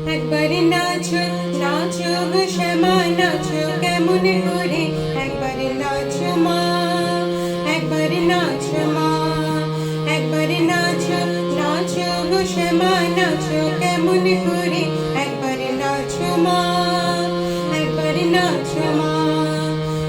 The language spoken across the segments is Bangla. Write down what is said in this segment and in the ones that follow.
একবারে নাচো নাচো গো শ্যামা নাচো কেমন করে একবারে নাচো মা একবারে নাচো মা একবারে নাচো নাচো গো শ্যামা নাচো কেমন করে একবারে নাচো মা একবারে নাচো মা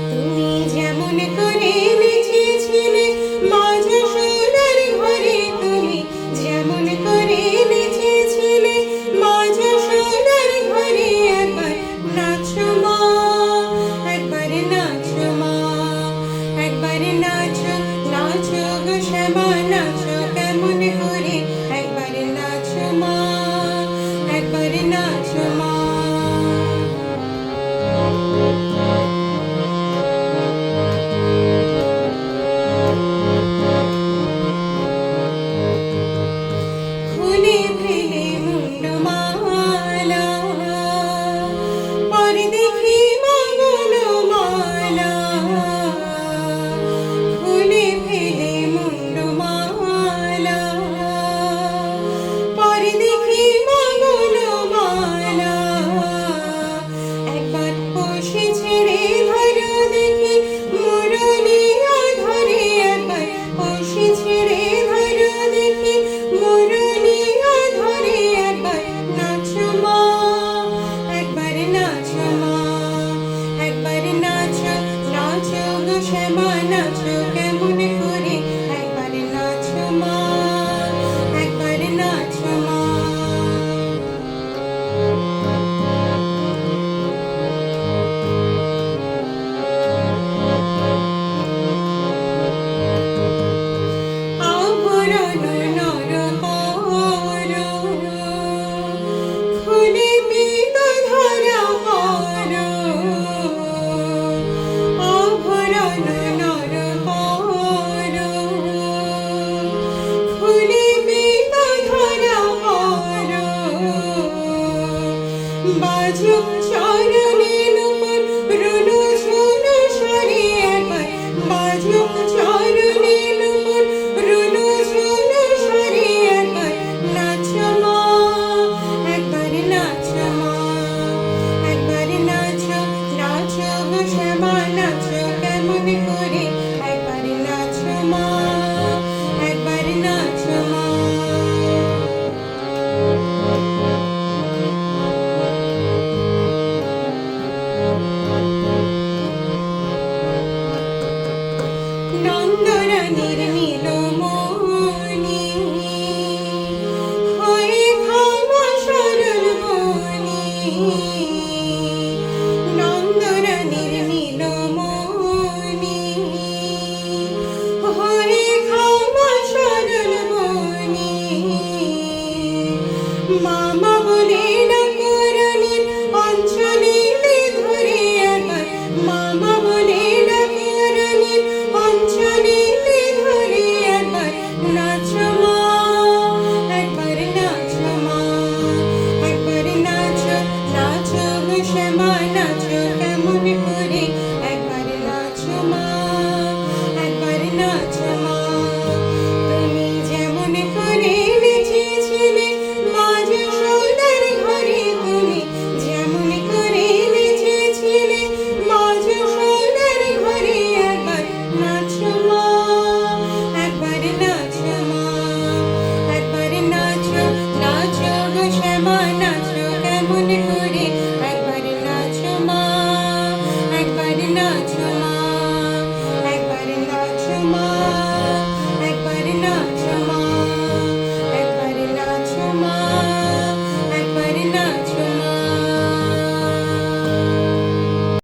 তুমি যেমন করে নেচেছিলে মা যশোদার ঘরে তুমি যেমন করে নেচেছিলে মা যশোদার ঘরে একবার নাচো মা একবারে নাচো মা একবারে নাচো নাচো গো শ্যামা নাচো কেমন করে একবারে নাচো মা একবারে নাচো মা খুলে ফেলে মুন্ডমালা পরে দেখি মঙ্গলমালা খুলে ফেলে মুন্ডমালা পরে দেখি মঙ্গলমালা একবার বসে ছেড়ে ধরো দেখি মুরলিয়া ধরে একবার বসে ছেড়ে ধরো দেখি মুরলিয়া ধরে একবার নাচো মা একবার নাচো মা একবার নাচো নাচো গো শ্যামা নাচো কেমন করে একবার নাচো মা একবার নাচো মা আভরণ নরহর খুলে পিত ধরা পর আভরণ নরহর খুলে পিত ধরা পর বাজুক চরণের উপর রুনু ঝুনু সরে একবার বাজুক চরণের উপর রুনু ঝুনু সরে একবার নাচো মা একবার নাচো মা একবার নাচো নাচো গো শ্যামা নাচো কেমন করে একবার নাচো মা একবার নাচো মা নন্দরানীর নীলমণি হয়ে ক্ষমা সরল বনি নন্দরানীর নীলমণি হয়ে ক্ষমা সরল বনি মামা বলে